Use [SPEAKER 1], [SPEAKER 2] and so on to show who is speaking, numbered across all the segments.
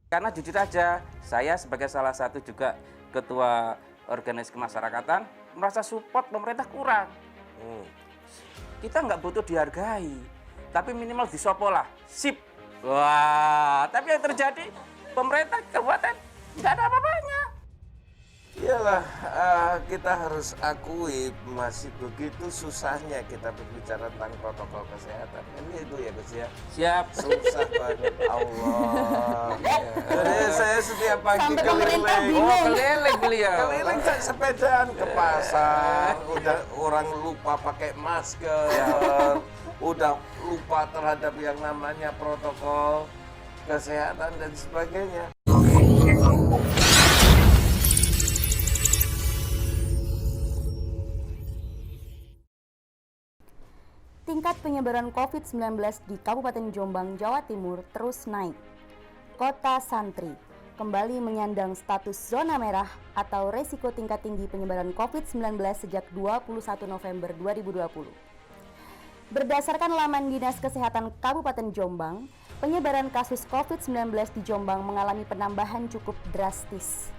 [SPEAKER 1] Karena jujur aja, saya sebagai salah satu juga ketua organisasi kemasyarakatan merasa support pemerintah kurang. Kita nggak butuh dihargai, tapi minimal disopo lah. Sip. Wah, tapi yang terjadi pemerintah kabupaten nggak ada apa-apanya.
[SPEAKER 2] Iyalah, kita harus akui masih begitu susahnya kita berbicara tentang protokol kesehatan. Kan itu ya Gus ya?
[SPEAKER 1] Siap.
[SPEAKER 2] Susah banget, Allah. Jadi saya setiap pagi
[SPEAKER 3] Sampai pemerintah
[SPEAKER 2] keliling.
[SPEAKER 3] bingung.
[SPEAKER 1] Keliling beliau.
[SPEAKER 2] Keliling kan sepedaan ke pasar, udah orang lupa pakai masker, udah lupa terhadap yang namanya protokol kesehatan dan sebagainya.
[SPEAKER 3] Tingkat penyebaran COVID-19 di Kabupaten Jombang, Jawa Timur terus naik. Kota Santri kembali menyandang status zona merah atau resiko tingkat tinggi penyebaran COVID-19 sejak 21 November 2020. Berdasarkan laman Dinas Kesehatan Kabupaten Jombang, penyebaran kasus COVID-19 di Jombang mengalami penambahan cukup drastis.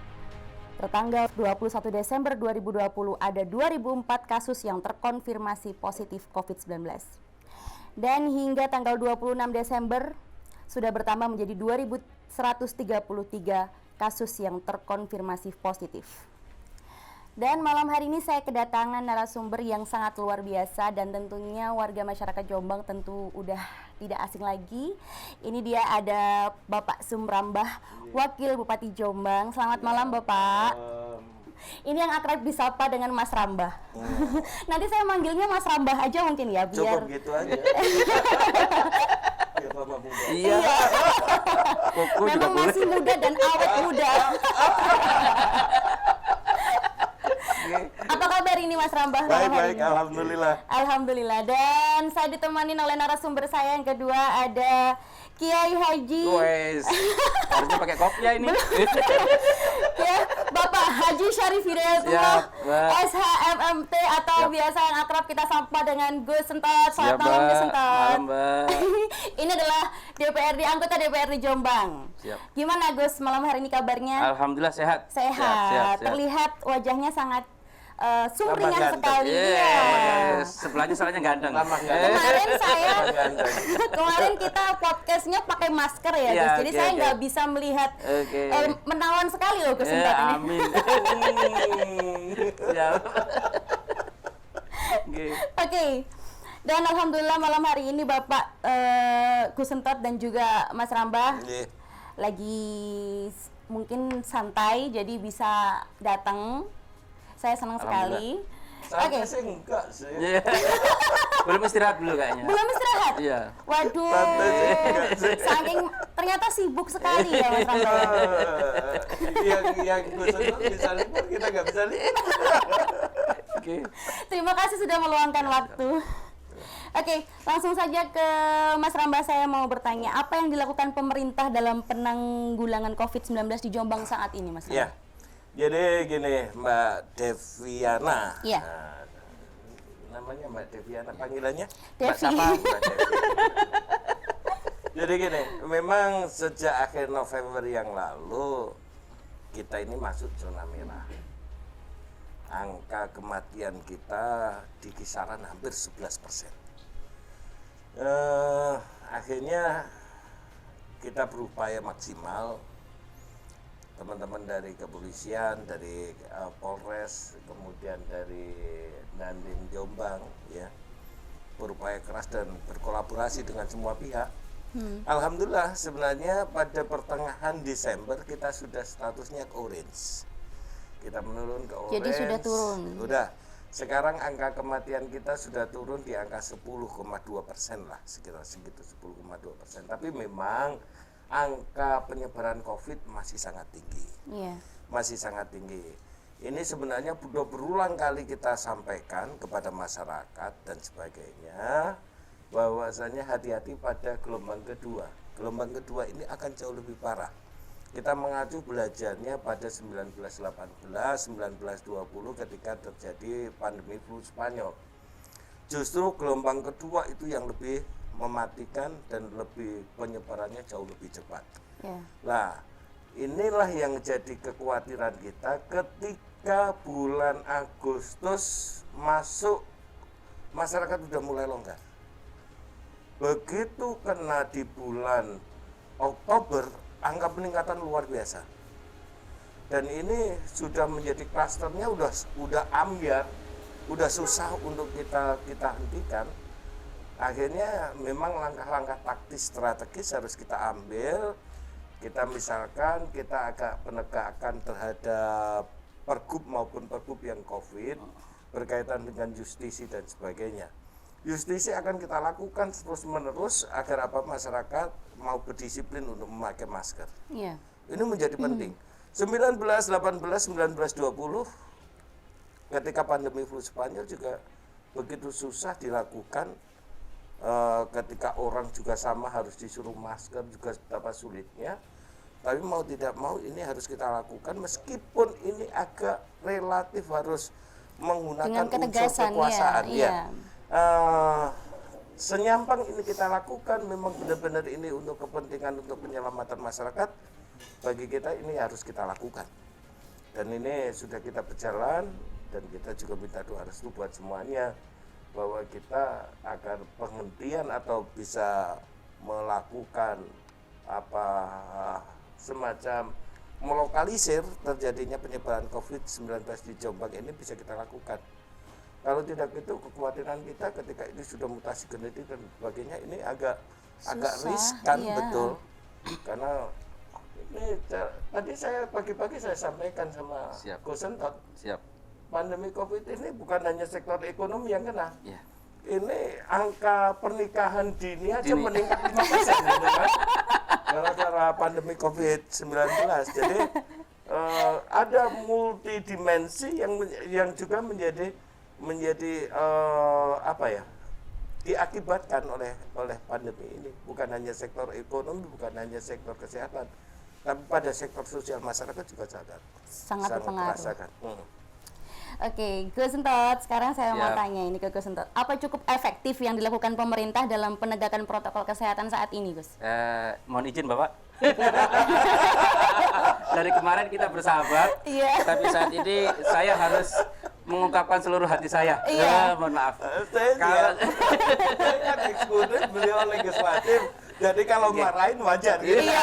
[SPEAKER 3] Tertanggal 21 Desember 2020 ada 2004 kasus yang terkonfirmasi positif COVID-19. Dan hingga tanggal 26 Desember sudah bertambah menjadi 2.133 kasus yang terkonfirmasi positif. Dan malam hari ini saya kedatangan narasumber yang sangat luar biasa dan tentunya warga masyarakat Jombang tentu udah tidak asing lagi. Ini dia ada Bapak Sumrambah, Wakil Bupati Jombang. Selamat malam Bapak. Ini yang akrab disapa dengan Mas Rambah. Nanti saya manggilnya Mas Rambah aja mungkin ya biar.
[SPEAKER 2] Cukup gitu aja. Ya, Bapak muda.
[SPEAKER 1] Iya. Koko juga
[SPEAKER 3] Memang
[SPEAKER 1] boleh.
[SPEAKER 3] masih muda dan awet muda. Apa kabar ini Mas Rambah? malam hari
[SPEAKER 2] Baik,
[SPEAKER 3] ini?
[SPEAKER 2] alhamdulillah.
[SPEAKER 3] Alhamdulillah. Dan saya ditemani oleh narasumber saya yang kedua ada Kiai Haji.
[SPEAKER 1] Wes. Harusnya pakai kopiah ini.
[SPEAKER 3] Ya, Bapak Haji Syarif Hidayatullah,
[SPEAKER 1] Siap, Mbak.
[SPEAKER 3] SHMMT atau
[SPEAKER 1] Siap.
[SPEAKER 3] biasa yang akrab kita sapa dengan Gus Sentot. Selamat
[SPEAKER 1] Siap,
[SPEAKER 3] malam Gus
[SPEAKER 1] Mbak.
[SPEAKER 3] Sentot.
[SPEAKER 1] Malam, Mbak.
[SPEAKER 3] Ini adalah DPRD, anggota DPRD Jombang.
[SPEAKER 1] Siap.
[SPEAKER 3] Gimana Gus malam hari ini kabarnya?
[SPEAKER 1] Alhamdulillah sehat.
[SPEAKER 3] Sehat.
[SPEAKER 1] Siap.
[SPEAKER 3] Terlihat wajahnya sangat sumringah
[SPEAKER 2] Tambah ganteng.
[SPEAKER 3] sekali.
[SPEAKER 1] Iya.
[SPEAKER 3] Iya.
[SPEAKER 1] Sebelahnya soalnya ganteng.
[SPEAKER 2] Tambah ganteng.
[SPEAKER 3] Kemarin saya
[SPEAKER 2] Ganteng.
[SPEAKER 3] kemarin kita podcastnya pakai masker ya,
[SPEAKER 1] Iya,
[SPEAKER 3] Gus. Jadi
[SPEAKER 1] oke,
[SPEAKER 3] saya
[SPEAKER 1] oke.
[SPEAKER 3] nggak bisa melihat
[SPEAKER 1] Oke.
[SPEAKER 3] menawan sekali loh Gus Sentot ini.
[SPEAKER 1] Amin. Siap. Oke.
[SPEAKER 3] Oke. Dan alhamdulillah malam hari ini Bapak Gus Sentot dan juga Mas Rambah
[SPEAKER 2] Iya.
[SPEAKER 3] lagi mungkin santai jadi bisa datang. Saya senang sekali.
[SPEAKER 2] Saya sih enggak sih.
[SPEAKER 1] Iya. Belum istirahat dulu kayaknya.
[SPEAKER 3] Belum istirahat?
[SPEAKER 1] Iya.
[SPEAKER 3] Waduh.
[SPEAKER 2] Santai sih, enggak sih.
[SPEAKER 3] Saking ternyata sibuk sekali ya Mas Rambah.
[SPEAKER 2] yang gue senang bisa libur, kita nggak bisa libur.
[SPEAKER 1] Oke.
[SPEAKER 3] Terima kasih sudah meluangkan waktu. Oke, langsung saja ke Mas Rambah. Saya mau bertanya, apa yang dilakukan pemerintah dalam penanggulangan COVID-19 di Jombang saat ini, Mas
[SPEAKER 2] Ya,
[SPEAKER 3] Rambah?
[SPEAKER 2] jadi gini Mbak Deviana.
[SPEAKER 3] Iya.
[SPEAKER 2] Namanya Mbak Deviana, panggilannya?
[SPEAKER 3] Devi.
[SPEAKER 2] Mbak siapa? Mbak Devi. Jadi gini, memang sejak akhir November yang lalu kita ini masuk zona merah. Angka kematian kita di kisaran hampir 11%. Akhirnya kita berupaya maksimal, teman-teman dari kepolisian, dari Polres, kemudian dari Dandim Jombang, ya, berupaya keras dan berkolaborasi dengan semua pihak. Alhamdulillah sebenarnya pada pertengahan Desember kita sudah statusnya orange. Kita menurun ke orange.
[SPEAKER 3] Jadi sudah turun.
[SPEAKER 2] Sudah. Sekarang angka kematian kita sudah turun di angka 10,2% lah, sekitar segitu 10,2%. Tapi memang angka penyebaran COVID masih sangat tinggi.
[SPEAKER 3] Iya.
[SPEAKER 2] Masih sangat tinggi. Ini sebenarnya sudah berulang kali kita sampaikan kepada masyarakat dan sebagainya, bahwasanya hati-hati pada gelombang kedua. Gelombang kedua ini akan jauh lebih parah. Kita mengacu belajarnya pada 1918, 1920 ketika terjadi pandemi flu Spanyol. Justru gelombang kedua itu yang lebih mematikan dan lebih penyebarannya jauh lebih cepat.
[SPEAKER 3] Ya.
[SPEAKER 2] Nah, inilah yang jadi kekhawatiran kita ketika bulan Agustus masuk, masyarakat sudah mulai longgar. Begitu kena di bulan Oktober, angka peningkatan luar biasa. Dan ini sudah menjadi klasternya udah ambyar, udah susah untuk kita hentikan. Akhirnya memang langkah-langkah taktis strategis harus kita ambil. Kita misalkan kita agak penegakan terhadap pergub maupun pergub yang COVID berkaitan dengan justisi dan sebagainya. Justisi akan kita lakukan terus-menerus agar apa masyarakat mau berdisiplin untuk memakai masker.
[SPEAKER 3] Iya.
[SPEAKER 2] Ini menjadi penting. 19, 18, 19, 20 ketika pandemi flu Spanyol juga begitu susah dilakukan. Ketika orang juga sama harus disuruh masker juga betapa sulitnya, tapi mau tidak mau ini harus kita lakukan meskipun ini agak relatif harus menggunakan unsur kekuasaan ya. Senyampang ini kita lakukan memang benar-benar ini untuk kepentingan untuk penyelamatan masyarakat, bagi kita ini harus kita lakukan dan ini sudah kita berjalan dan kita juga minta doa restu buat semuanya bahwa kita agar penghentian atau bisa melakukan semacam melokalisir terjadinya penyebaran COVID-19 di Jombang ini bisa kita lakukan. Kalau tidak itu kekhawatiran kita ketika ini sudah mutasi genetik dan sebagainya ini agak riskan betul. Karena ini tadi saya pagi-pagi saya sampaikan sama Gosentot. Pandemi COVID ini bukan hanya sektor ekonomi yang kena. Ya. Ini angka pernikahan dini aja meningkat 5% gitu kan. Gara-gara pandemi COVID-19. Jadi ada multidimensi yang juga menjadi diakibatkan oleh pandemi ini. Bukan hanya sektor ekonomi, bukan hanya sektor kesehatan, tapi pada sektor sosial masyarakat juga sangat
[SPEAKER 3] berpengaruh. Oke, Gus Sentot, sekarang saya mau tanya ini ke Gus Sentot. Apa cukup efektif yang dilakukan pemerintah dalam penegakan protokol kesehatan saat ini, Gus?
[SPEAKER 1] Mohon izin, Bapak. Dari kemarin kita bersahabat, tapi saat ini saya harus mengungkapkan seluruh hati saya. Mohon maaf.
[SPEAKER 2] Saya kan eksekutif, beliau legislatif. Jadi kalau marahin wajar.
[SPEAKER 3] Iya,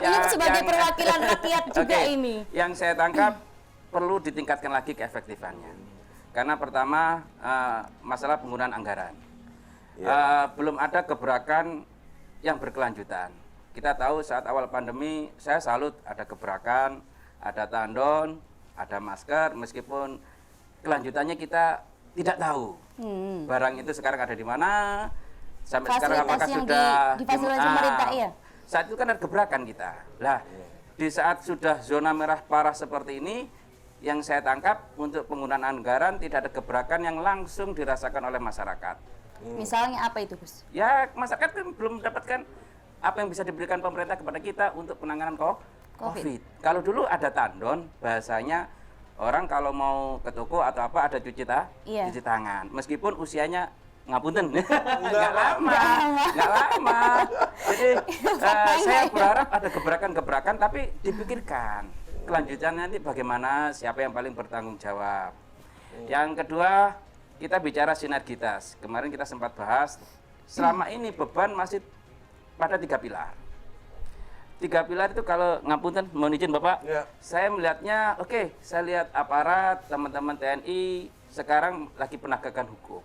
[SPEAKER 3] ini sebagai perwakilan rakyat juga ini.
[SPEAKER 1] Yang saya tangkap, perlu ditingkatkan lagi keefektifannya. Karena pertama masalah penggunaan anggaran. Belum ada gebrakan yang berkelanjutan. Kita tahu saat awal pandemi saya salut ada gebrakan, ada tandon, ada masker, meskipun kelanjutannya kita tidak tahu. Barang itu sekarang ada di mana, sampai sekarang apakah sudah
[SPEAKER 3] difasilitasi pemerintah ya?
[SPEAKER 1] Saat itu kan ada gebrakan kita. Lah, di saat sudah zona merah parah seperti ini, yang saya tangkap untuk penggunaan anggaran tidak ada gebrakan yang langsung dirasakan oleh masyarakat.
[SPEAKER 3] Misalnya apa itu, Gus?
[SPEAKER 1] Ya, masyarakat kan belum mendapatkan apa yang bisa diberikan pemerintah kepada kita untuk penanganan COVID. Kalau dulu ada tandon, bahasanya orang kalau mau ke toko atau apa ada cuci tangan. Meskipun usianya ngapunten, nggak lama. Jadi saya berharap ada gebrakan-gebrakan, tapi dipikirkan kelanjutannya nanti bagaimana, siapa yang paling bertanggung jawab. Yang kedua, kita bicara sinergitas. Kemarin kita sempat bahas, selama ini beban masih pada 3 pilar. 3 pilar itu kalau ngapunten, mohon izin Bapak, saya melihatnya, saya lihat aparat, teman-teman TNI, sekarang lagi penegakan hukum.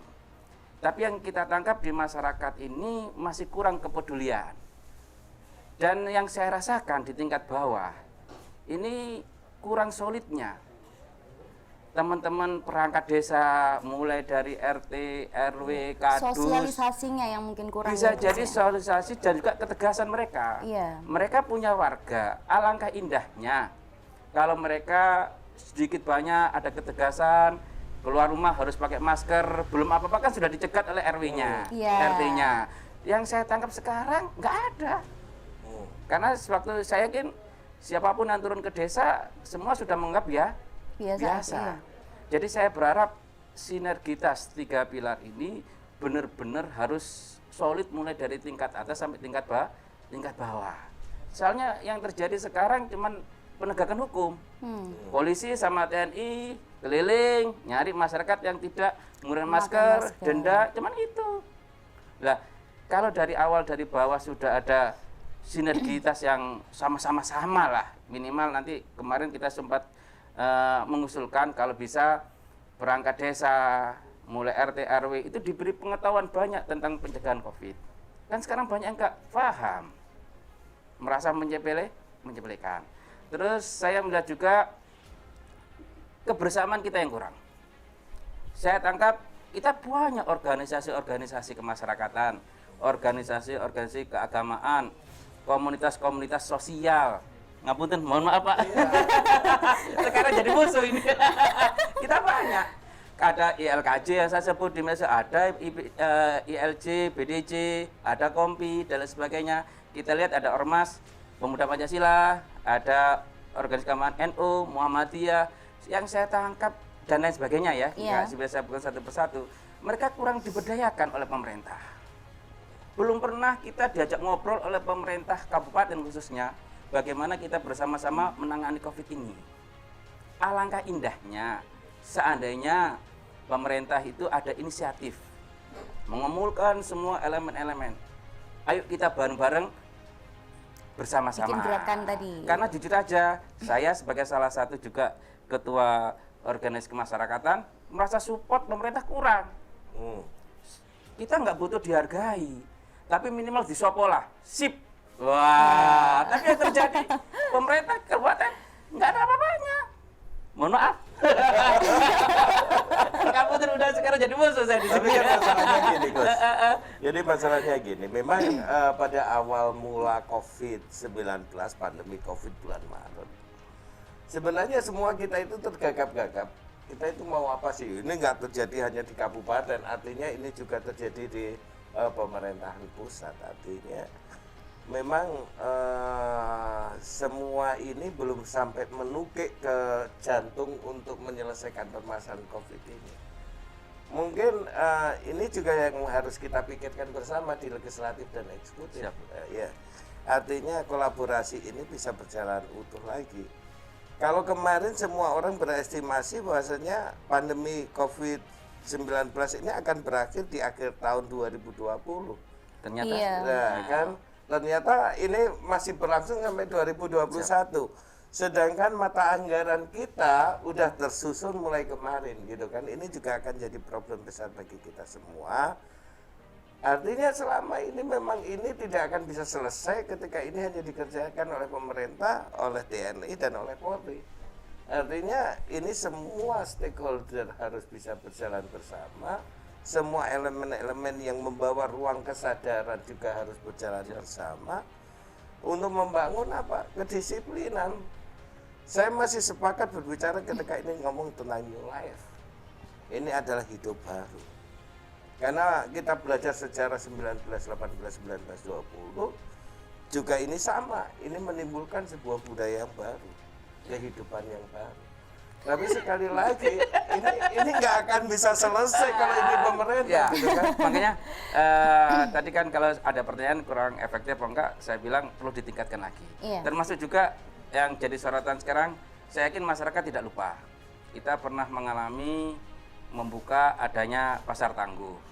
[SPEAKER 1] Tapi yang kita tangkap di masyarakat ini masih kurang kepedulian. Dan yang saya rasakan di tingkat bawah, ini kurang solidnya. Teman-teman perangkat desa, mulai dari RT, RW, Kadus.
[SPEAKER 3] Sosialisasinya yang mungkin kurang.
[SPEAKER 1] Bisa jadi sosialisasi dan juga ketegasan mereka. Mereka punya warga, alangkah indahnya kalau mereka sedikit banyak ada ketegasan, keluar rumah harus pakai masker, belum apa-apa kan sudah dicegat oleh RW-nya, RT-nya. Yang saya tangkap sekarang nggak ada. Karena sewaktu saya yakin siapapun yang turun ke desa, semua sudah menganggap biasa. Jadi saya berharap sinergitas 3 pilar ini benar-benar harus solid mulai dari tingkat atas sampai tingkat bawah. Soalnya yang terjadi sekarang cuman penegakan hukum. Polisi sama TNI keliling nyari masyarakat yang tidak menggunakan masker, denda, cuman itu. Lah, kalau dari awal dari bawah sudah ada sinergitas yang sama lah, minimal nanti kemarin kita sempat mengusulkan kalau bisa perangkat desa mulai RT RW itu diberi pengetahuan banyak tentang pencegahan COVID. Kan sekarang banyak yang nggak paham, merasa menyepelekan. Terus saya melihat juga kebersamaan kita yang kurang. Saya tangkap kita banyak organisasi-organisasi kemasyarakatan, organisasi-organisasi keagamaan, komunitas-komunitas sosial. Ngapunten, mohon maaf Pak. Sekarang jadi musuh ini. Kita banyak. Ada ILKJ yang saya sebut di Malaysia, ada ILJ, BDJ, ada KOMPI, dan lain sebagainya. Kita lihat ada Ormas Pemuda Pancasila, ada organisasi keagamaan NU, Muhammadiyah, yang saya tangkap dan lain sebagainya ya. Nggak bisa saya bukan satu persatu. Mereka kurang diberdayakan oleh pemerintah. Belum pernah kita diajak ngobrol oleh pemerintah kabupaten khususnya, bagaimana kita bersama-sama menangani COVID ini. Alangkah indahnya seandainya pemerintah itu ada inisiatif mengumpulkan semua elemen-elemen. Ayo kita bareng-bareng bersama-sama.
[SPEAKER 3] Bikin gerakan tadi.
[SPEAKER 1] Karena jujur aja, saya sebagai salah satu juga ketua organisasi kemasyarakatan merasa support pemerintah kurang. Kita nggak butuh dihargai, tapi minimal disopo lah. Sip. Wah, tapi yang terjadi pemerintah kabupaten nggak ada apa-apanya. Mohon maaf. Kamu udah sekarang jadi musuh saya di
[SPEAKER 2] Tapi
[SPEAKER 1] sini.
[SPEAKER 2] kan masalahnya gini, Gus. Jadi masalahnya gini, memang pada awal mula COVID-19, pandemi COVID bulan Maret, sebenarnya semua kita itu tergagap-gagap. Kita itu mau apa sih? Ini nggak terjadi hanya di kabupaten, artinya ini juga terjadi di pemerintahan pusat. Artinya memang semua ini belum sampai menukik ke jantung untuk menyelesaikan permasalahan COVID ini. Mungkin ini juga yang harus kita pikirkan bersama di legislatif dan eksekutif. Ya, artinya kolaborasi ini bisa berjalan utuh lagi. Kalau kemarin semua orang berestimasi bahwasanya pandemi COVID-19 ini akan berakhir di akhir tahun 2020.
[SPEAKER 1] Ternyata
[SPEAKER 2] Nah, kan ternyata ini masih berlangsung sampai 2021. Sedangkan mata anggaran kita udah tersusun mulai kemarin gitu kan. Ini juga akan jadi problem besar bagi kita semua. Artinya selama ini memang ini tidak akan bisa selesai ketika ini hanya dikerjakan oleh pemerintah, oleh TNI dan oleh Polri. Artinya ini semua stakeholder harus bisa berjalan bersama. Semua elemen-elemen yang membawa ruang kesadaran juga harus berjalan bersama untuk membangun apa? Kedisiplinan. Saya masih sepakat berbicara ketika ini ngomong tentang new life. Ini adalah hidup baru. Karena kita belajar sejarah 1918, 19, 19, 20 juga ini sama. Ini menimbulkan sebuah budaya yang baru, kehidupan yang baru. Tapi sekali lagi ini nggak akan bisa selesai kalau ini pemerintah.
[SPEAKER 1] ya,
[SPEAKER 2] Gitu kan?
[SPEAKER 1] makanya tadi kan kalau ada pertanyaan kurang efektif atau enggak, saya bilang perlu ditingkatkan lagi.
[SPEAKER 3] Iya.
[SPEAKER 1] Termasuk juga yang jadi sorotan sekarang, saya yakin masyarakat tidak lupa. Kita pernah mengalami membuka adanya pasar tangguh.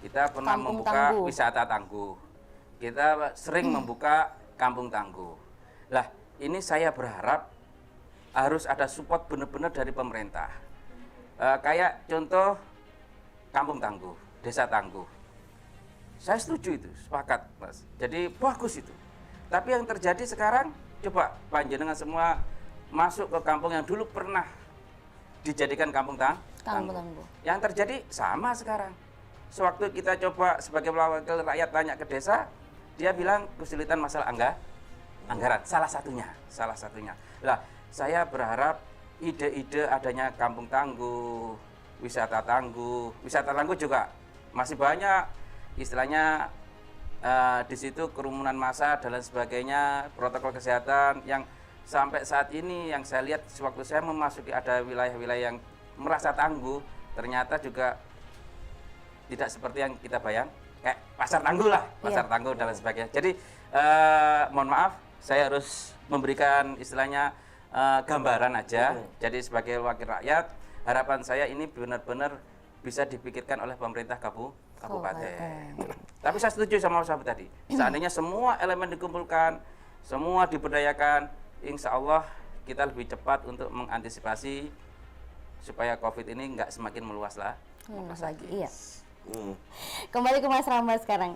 [SPEAKER 1] Kita pernah
[SPEAKER 3] Kampung
[SPEAKER 1] membuka
[SPEAKER 3] Tangguh.
[SPEAKER 1] wisata tangguh. Kita sering membuka kampung tangguh. Lah, ini saya berharap harus ada support benar-benar dari pemerintah. Kayak contoh kampung tangguh, desa tangguh. Saya setuju itu, sepakat Mas. Jadi bagus itu. Tapi yang terjadi sekarang, coba panjenengan semua masuk ke kampung yang dulu pernah dijadikan kampung tangguh. Yang terjadi sama sekarang. Sewaktu kita coba sebagai wakil rakyat tanya ke desa, dia bilang kesulitan masalah anggaran. Salah satunya. Lah, saya berharap ide-ide adanya kampung tangguh, wisata tangguh juga masih banyak istilahnya di situ kerumunan massa dan lain sebagainya, protokol kesehatan yang sampai saat ini yang saya lihat sewaktu saya memasuki ada wilayah-wilayah yang merasa tangguh, ternyata juga tidak seperti yang kita bayang, kayak pasar tangguh lah, pasar tangguh dan lain sebagainya. Jadi mohon maaf, saya harus memberikan istilahnya gambaran aja. Jadi sebagai wakil rakyat, harapan saya ini benar-benar bisa dipikirkan oleh pemerintah kabupaten. Tapi saya setuju sama sahabat tadi. Seandainya semua elemen dikumpulkan, semua diberdayakan, insya Allah kita lebih cepat untuk mengantisipasi supaya COVID ini nggak semakin meluas lagi.
[SPEAKER 3] Iya. Kembali ke Mas Ramba sekarang.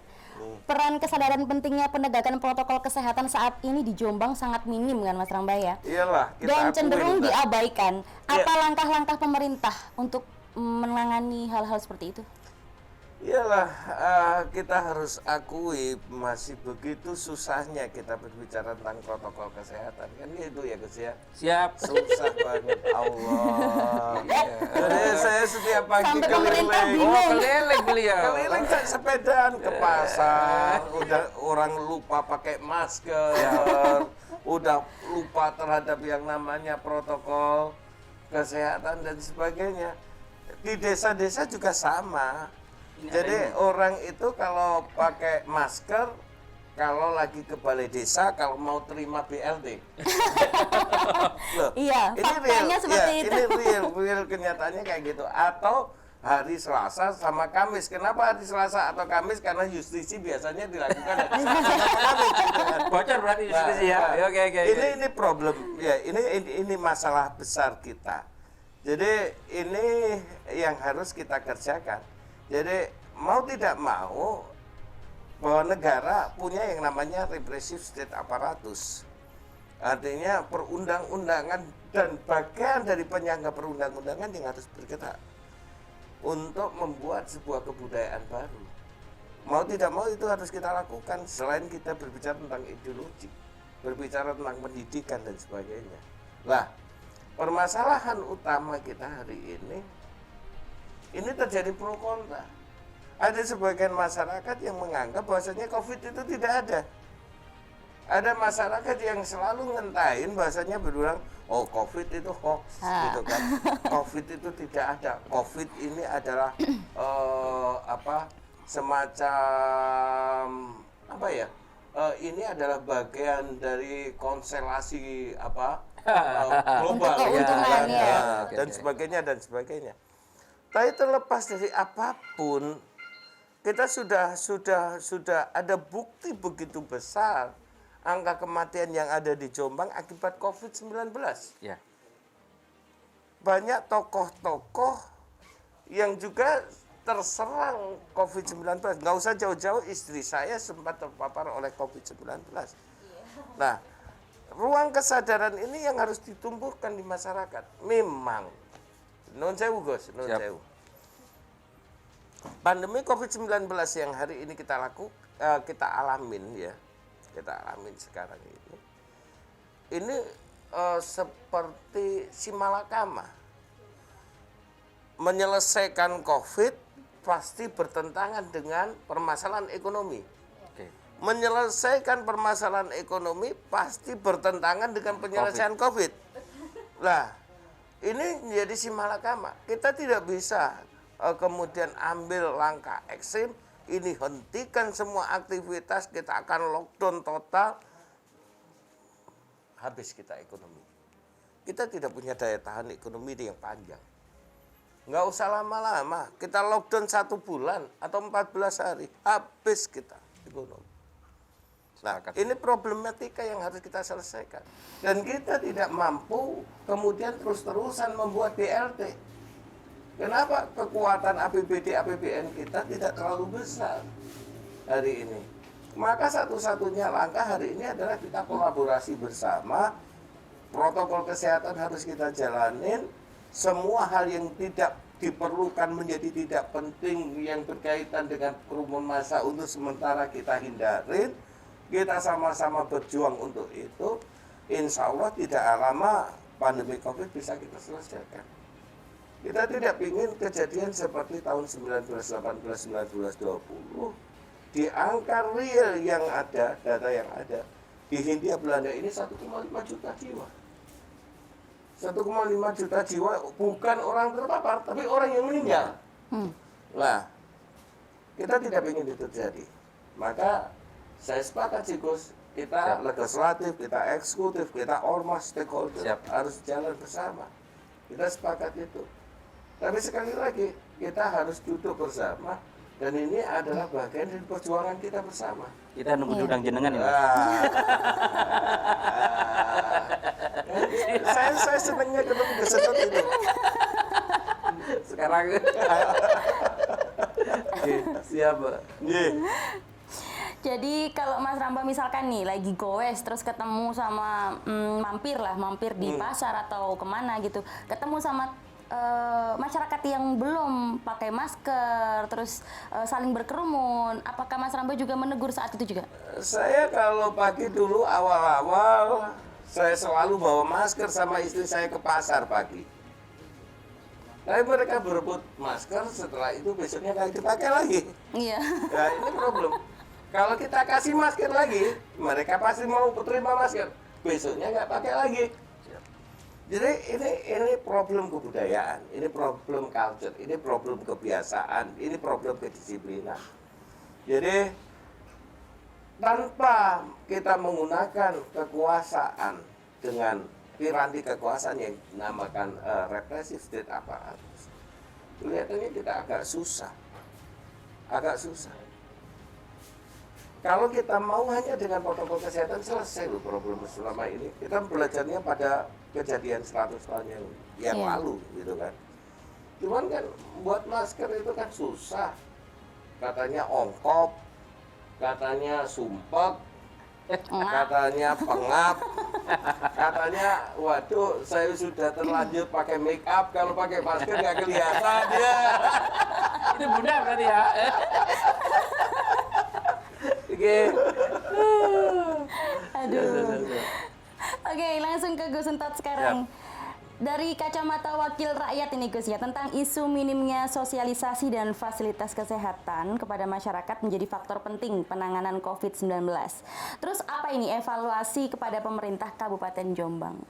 [SPEAKER 3] Peran kesadaran pentingnya penegakan protokol kesehatan saat ini di Jombang sangat minim kan Mas Ramba ya?
[SPEAKER 2] Iyalah, kita
[SPEAKER 3] Dan
[SPEAKER 2] akuin,
[SPEAKER 3] cenderung
[SPEAKER 2] Mbak.
[SPEAKER 3] diabaikan. Apa langkah-langkah pemerintah untuk menangani hal-hal seperti itu?
[SPEAKER 2] Iyalah, kita harus akui masih begitu susahnya kita berbicara tentang protokol kesehatan. Kan gitu ya Gus ya?
[SPEAKER 1] Siap.
[SPEAKER 2] Susah banget, Allah. Jadi saya setiap pagi
[SPEAKER 3] Sampai pemerintah
[SPEAKER 2] keliling.
[SPEAKER 3] bingung.
[SPEAKER 1] Keliling beliau.
[SPEAKER 2] Keliling kan sepedaan ke pasar, udah orang lupa pakai masker, udah lupa terhadap yang namanya protokol kesehatan dan sebagainya. Di desa-desa juga sama. Jadi orang itu kalau pakai masker, kalau lagi ke balai desa, kalau mau terima BLT. Loh,
[SPEAKER 3] Iya, faktanya seperti itu.
[SPEAKER 2] Ini real kenyataannya kayak gitu. Atau hari Selasa sama Kamis. Kenapa hari Selasa atau Kamis? Karena justisi biasanya dilakukan hari Selasa sama Kamis. Gitu kan.
[SPEAKER 1] Bocor berarti justisi ya. Oke.
[SPEAKER 2] Ini problem ya. Ini masalah besar kita. Jadi ini yang harus kita kerjakan. Jadi mau tidak mau bahwa negara punya yang namanya repressive state apparatus. Artinya perundang-undangan dan bagian dari penyangga perundang-undangan yang harus bergerak untuk membuat sebuah kebudayaan baru. Mau tidak mau itu harus kita lakukan selain kita berbicara tentang ideologi, berbicara tentang pendidikan dan sebagainya. Lah, permasalahan utama kita hari ini terjadi pro kontra. Ada sebagian masyarakat yang menganggap bahwasanya COVID itu tidak ada. Ada masyarakat yang selalu ngentahin bahasanya berulang, oh COVID itu hoax, gitu kan. COVID itu tidak ada. COVID ini adalah semacam apa ya? Ini adalah bagian dari konstelasi global dan sebagainya. Tapi terlepas dari apapun, kita sudah ada bukti begitu besar angka kematian yang ada di Jombang akibat COVID-19.
[SPEAKER 1] Ya.
[SPEAKER 2] Banyak tokoh-tokoh yang juga terserang COVID-19. Nggak usah jauh-jauh, istri saya sempat terpapar oleh COVID-19. Nah, ruang kesadaran ini yang harus ditumbuhkan di masyarakat. Memang, non sewu Gus, non sewu. Pandemi COVID-19 yang hari ini kita alamin ya, kita alamin sekarang ini seperti si malakama. Menyelesaikan COVID pasti bertentangan dengan permasalahan ekonomi. Menyelesaikan permasalahan ekonomi pasti bertentangan dengan penyelesaian COVID. Nah, ini menjadi si malakama. Kita tidak bisa kemudian ambil langkah ekstrim, ini hentikan semua aktivitas, kita akan lockdown total, habis kita ekonomi. Kita tidak punya daya tahan ekonomi yang panjang. Nggak usah lama-lama, kita lockdown 1 bulan atau 14 hari, habis kita ekonomi. Nah, ini problematika yang harus kita selesaikan. Dan kita tidak mampu kemudian terus-terusan membuat BLT. Kenapa kekuatan APBD, APBN kita tidak terlalu besar hari ini? Maka satu-satunya langkah hari ini adalah kita kolaborasi bersama. Protokol kesehatan harus kita jalanin. Semua hal yang tidak diperlukan menjadi tidak penting yang berkaitan dengan kerumunan massa untuk sementara kita hindarin. Kita sama-sama berjuang untuk itu. Insya Allah tidak lama pandemi COVID bisa kita selesaikan. Kita tidak ingin kejadian seperti tahun 1918, 1920. Di angka real yang ada, data yang ada, di Hindia Belanda ini 1,5 juta jiwa. 1,5 juta jiwa bukan orang terpapar, tapi orang yang meninggal. Nah, kita tidak ingin itu terjadi. Maka saya sepakat sih Gus, Kita legislatif, kita eksekutif, kita ormas, stakeholder
[SPEAKER 1] Siap.
[SPEAKER 2] harus jalan bersama. Kita sepakat itu. Tapi sekali lagi, kita harus duduk bersama dan ini adalah bagian dari perjuangan kita bersama.
[SPEAKER 1] Kita nunggu diundang jenengan ya. Mas.
[SPEAKER 2] Saya senangnya ketemu kesetot itu.
[SPEAKER 1] Sekarang Oke, siap, Mbak.
[SPEAKER 2] Nggih.
[SPEAKER 3] Jadi kalau Mas Ramba misalkan nih lagi goes terus ketemu sama mampir di pasar atau kemana gitu, ketemu sama masyarakat yang belum pakai masker, terus saling berkerumun, apakah Mas Ramba juga menegur saat itu juga?
[SPEAKER 2] Saya kalau pagi dulu awal-awal saya selalu bawa masker sama istri saya ke pasar pagi. Tapi mereka berebut masker, setelah itu besoknya nggak dipakai lagi.
[SPEAKER 3] Iya.
[SPEAKER 2] Nah ini problem. Kalau kita kasih masker lagi, mereka pasti mau terima masker. Besoknya nggak pakai lagi. Jadi ini problem kebudayaan, ini problem culture, ini problem kebiasaan, ini problem kedisiplinan. Jadi tanpa kita menggunakan kekuasaan dengan piranti kekuasaan yang dinamakan repressive state apparatus, kelihatannya kita agak susah. Kalau kita mau hanya dengan protokol kesehatan selesai loh problem selama ini. Kita belajarnya pada kejadian 100 tahun yang lalu gitu kan. Cuman kan buat masker itu kan susah. Katanya ongkop, katanya sumpek, katanya pengap, katanya waduh saya sudah terlanjur pakai make up, kalau pakai masker nggak kelihatan ya.
[SPEAKER 1] Itu Bunda berarti ya. Oke.
[SPEAKER 3] Aduh. Oke, langsung ke Gus Entot sekarang. Dari kacamata wakil rakyat ini Gus ya, tentang isu minimnya sosialisasi dan fasilitas kesehatan kepada masyarakat menjadi faktor penting penanganan COVID-19. Terus apa ini evaluasi kepada pemerintah Kabupaten Jombang?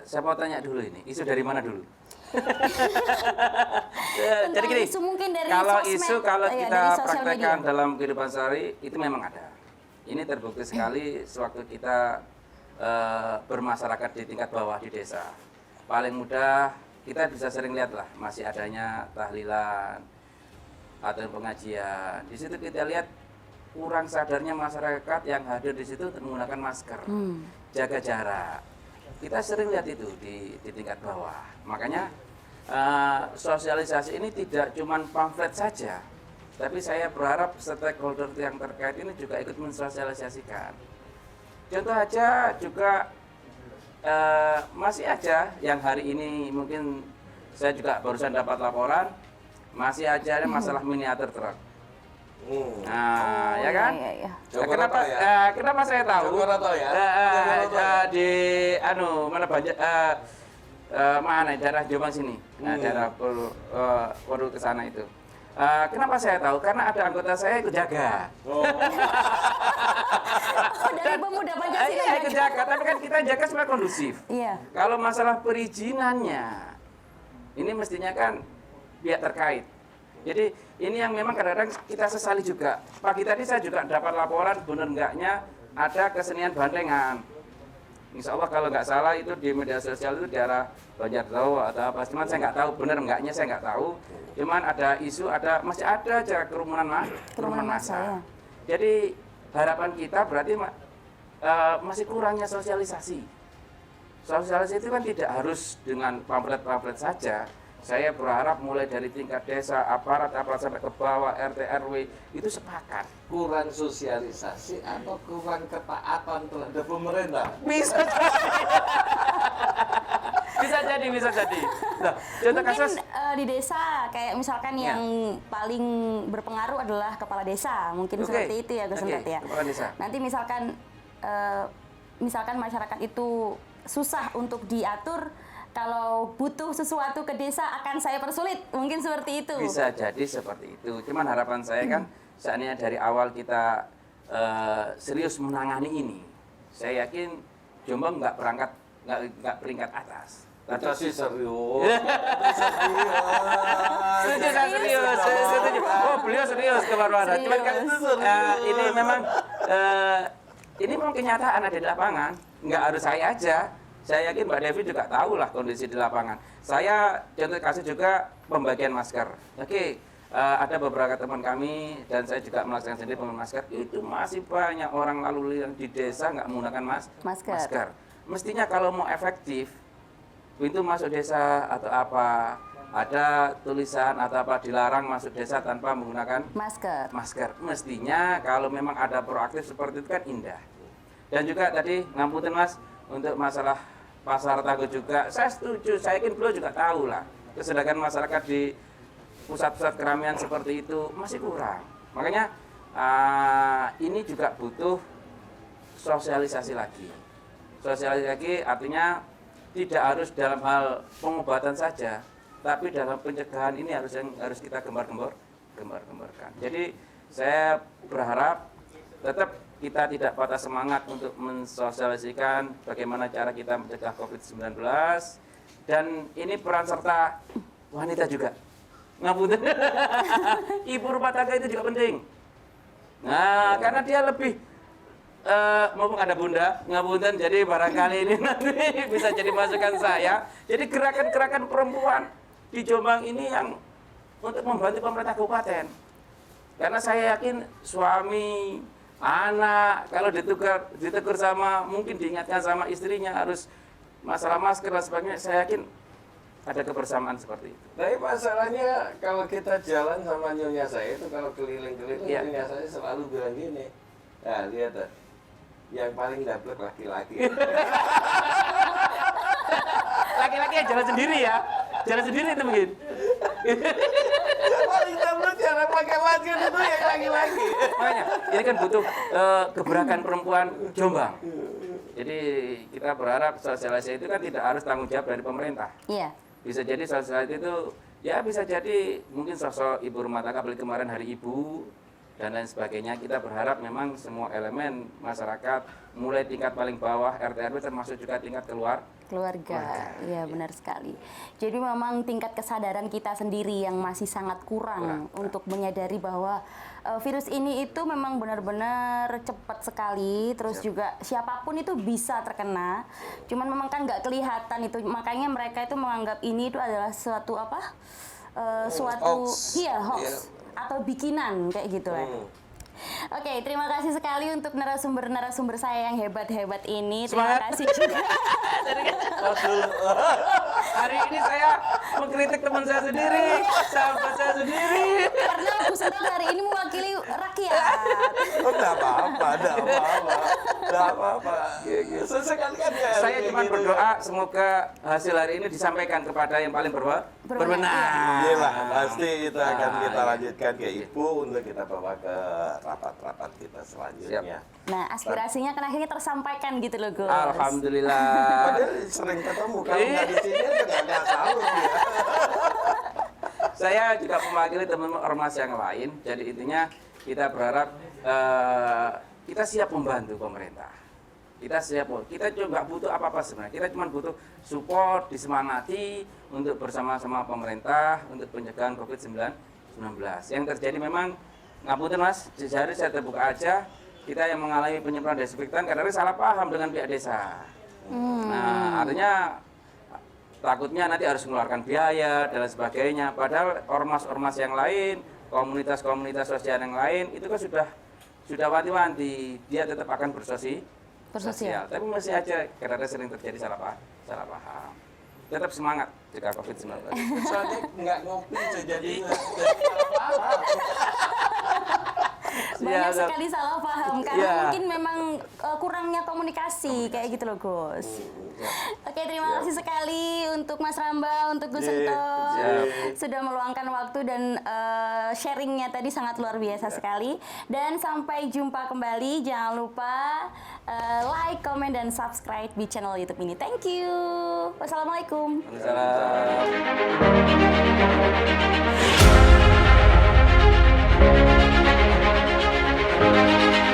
[SPEAKER 1] Saya mau tanya dulu ini, isu dari mana dulu?
[SPEAKER 3] Tentang
[SPEAKER 1] Jadi gini,
[SPEAKER 3] isu mungkin dari
[SPEAKER 1] kalau
[SPEAKER 3] sosmed,
[SPEAKER 1] isu kalau
[SPEAKER 3] ya,
[SPEAKER 1] kita
[SPEAKER 3] dari sosial
[SPEAKER 1] praktekkan
[SPEAKER 3] media.
[SPEAKER 1] dalam kehidupan sehari itu memang ada. Ini terbukti sekali sewaktu kita bermasyarakat di tingkat bawah di desa. Paling mudah kita bisa sering lihat lah masih adanya tahlilan atau pengajian. Di situ kita lihat kurang sadarnya masyarakat yang hadir di situ menggunakan masker, jaga jarak. Kita sering lihat itu di tingkat bawah. Makanya sosialisasi ini tidak cuma pamflet saja, tapi saya berharap stakeholder yang terkait ini juga ikut mensosialisasikan. Contoh aja juga masih aja yang hari ini mungkin saya juga barusan dapat laporan masih aja ada masalah miniatur truk. Nah, ya kan?
[SPEAKER 3] Iya.
[SPEAKER 1] Kenapa saya tahu?
[SPEAKER 2] Jogoroto ya?
[SPEAKER 1] Di mana banyak mana daerah Jombang sini, daerah Purwo ke sana itu. Kenapa saya tahu? Karena ada anggota saya ikut jaga.
[SPEAKER 3] Dari pemuda Pancasila
[SPEAKER 1] Iya, ikut jaga, tapi kan kita jaga supaya kondusif.
[SPEAKER 3] Iya.
[SPEAKER 1] Kalau masalah perizinannya, ini mestinya kan pihak terkait. Jadi ini yang memang kadang-kadang kita sesali juga. Pagi tadi saya juga dapat laporan benar enggaknya ada kesenian bandengan. Insya Allah kalau nggak salah itu di media sosial itu di arah Banjarnegara atau apa. Cuman saya nggak tahu benar enggaknya, saya nggak tahu. Cuman ada isu, masih ada aja kerumunan massa.
[SPEAKER 3] Ya.
[SPEAKER 1] Jadi harapan kita berarti masih kurangnya sosialisasi. Sosialisasi itu kan tidak harus dengan pamflet-pamflet saja. Saya berharap mulai dari tingkat desa, aparat sampai ke bawah, RT, RW, itu sepakat.
[SPEAKER 2] Kurang sosialisasi atau kurang ketaatan terhadap pemerintah?
[SPEAKER 1] Bisa jadi. Nah, contoh
[SPEAKER 3] Mungkin
[SPEAKER 1] kasus
[SPEAKER 3] di desa kayak misalkan
[SPEAKER 1] Ya.
[SPEAKER 3] yang paling berpengaruh adalah kepala desa, mungkin
[SPEAKER 1] Oke.
[SPEAKER 3] seperti itu ya Gus
[SPEAKER 1] Oke,
[SPEAKER 3] Entot ya.
[SPEAKER 1] kepala desa.
[SPEAKER 3] Nanti misalkan masyarakat itu susah untuk diatur, kalau butuh sesuatu ke desa akan saya persulit, mungkin seperti itu.
[SPEAKER 1] bisa jadi seperti itu. Cuman harapan saya kan saatnya dari awal kita serius menangani ini. Saya yakin Jombang nggak peringkat atas.
[SPEAKER 2] Kita sih serius.
[SPEAKER 1] Serius. Oh, beliau serius ke Marwana. Cuman kan ini memang ini memang kenyataan ada di lapangan, nggak harus saya aja. Saya yakin Mbak Devi juga tahu lah kondisi di lapangan. Saya contoh kasih juga pembagian masker. Oke, ada beberapa teman kami dan saya juga melaksanakan sendiri pembagian masker. Itu masih banyak orang lalu lintas di desa nggak menggunakan masker. Mestinya kalau mau efektif, pintu masuk desa atau apa, ada tulisan atau apa dilarang masuk desa tanpa menggunakan masker. Mestinya kalau memang ada proaktif seperti itu kan indah. Dan juga tadi ngapunten Mas, untuk masalah pasar Tagel juga, saya setuju, saya yakin beliau juga tahu lah. Sedangkan masyarakat di pusat-pusat keramaian seperti itu masih kurang. Makanya ini juga butuh sosialisasi lagi. Sosialisasi lagi artinya tidak harus dalam hal pengobatan saja, tapi dalam pencegahan ini harus kita gembar-gemborkan. Jadi saya berharap tetap kita tidak patah semangat untuk mensosialisasikan bagaimana cara kita mencegah COVID-19, dan ini peran serta wanita juga. Ngapunten. Ibu rumah tangga itu juga penting. Nah, karena dia lebih mumpung ada bunda, ngapunten, jadi barangkali ini nanti bisa jadi masukan saya. Jadi gerakan-gerakan perempuan di Jombang ini yang untuk membantu pemerintah kabupaten. Karena saya yakin suami, anak kalau ditegur sama, mungkin diingatkan sama istrinya harus masalah masker dan sebagainya, saya yakin ada kebersamaan seperti itu.
[SPEAKER 2] Tapi masalahnya kalau kita jalan sama nyonya saya itu, kalau keliling-keliling nyonya saya selalu bilang gini, nah lihat tuh, yang paling dapet laki-laki.
[SPEAKER 1] Laki-laki yang jalan sendiri ya, jalan sendiri itu mungkin.
[SPEAKER 2] Yang paling dapet cara pakai masker itu yang laki-laki.
[SPEAKER 1] Makanya ini kan butuh gebrakan perempuan Jombang. Jadi kita berharap sosialisasi itu kan tidak harus tanggung jawab dari pemerintah.
[SPEAKER 3] Iya.
[SPEAKER 1] Bisa jadi sosialisasi itu ya bisa jadi mungkin sosok ibu rumah tangga, apalagi kemarin Hari Ibu dan lain sebagainya. Kita berharap memang semua elemen masyarakat mulai tingkat paling bawah RT RW termasuk juga tingkat
[SPEAKER 3] keluarga. Iya, benar sekali. Jadi memang tingkat kesadaran kita sendiri yang masih sangat kurang untuk menyadari bahwa virus ini itu memang benar-benar cepat sekali, terus juga siapapun itu bisa terkena. Cuman memang kan nggak kelihatan itu, makanya mereka itu menganggap ini itu adalah suatu apa? Suatu
[SPEAKER 2] Hoax.
[SPEAKER 3] hoax atau bikinan kayak gitu lah. Oke, terima kasih sekali untuk narasumber saya yang hebat-hebat ini. Terima kasih juga.
[SPEAKER 1] Hari ini saya mengkritik teman saya sendiri, sahabat saya sendiri.
[SPEAKER 3] Karena Bu Surat hari ini mewakili rakyat.
[SPEAKER 2] Oh, enggak apa-apa. Sesekali-kali ya.
[SPEAKER 1] Saya cuma berdoa semoga hasil hari ini disampaikan kepada yang paling berwenang.
[SPEAKER 2] Iya lah, pasti itu akan kita lanjutkan ke Ibu untuk kita bawa ke rapat-rapat kita selanjutnya.
[SPEAKER 3] Nah, aspirasinya kan akhirnya tersampaikan gitu loh, Gus.
[SPEAKER 1] Alhamdulillah.
[SPEAKER 2] Padahal sering ketemu, kalau nggak di sini nggak tahu ya.
[SPEAKER 1] Saya juga mewakili teman-teman ormas yang lain. Jadi intinya kita berharap kita siap membantu pemerintah. Kita siap, kita juga butuh apa-apa sebenarnya. Kita cuma butuh support, disemangati untuk bersama-sama pemerintah untuk pencegahan COVID-19. Yang terjadi memang, ngapunten Mas, sejari saya terbuka aja, kita yang mengalami penyemprotan desinfektan karena salah paham dengan pihak desa. Nah, artinya takutnya nanti harus mengeluarkan biaya dan lain sebagainya. Padahal ormas-ormas yang lain, komunitas-komunitas sosial yang lain itu kan sudah wanti-wanti, dia tetap akan bersosial. Tapi masih aja karena sering terjadi salah paham. Tetap semangat jika COVID-19.
[SPEAKER 2] Soalnya nggak ngopi jadi salah paham.
[SPEAKER 3] Banyak sekali salah paham karena mungkin memang kurangnya komunikasi kayak gitu loh, Gus. Oke, terima kasih sekali untuk Mas Ramba, untuk Gus Sento sudah meluangkan waktu dan sharingnya tadi sangat luar biasa sekali. Dan sampai jumpa kembali. Jangan lupa like, comment, dan subscribe di channel YouTube ini. Thank you. Wassalamualaikum.
[SPEAKER 1] Waalaikumsalam.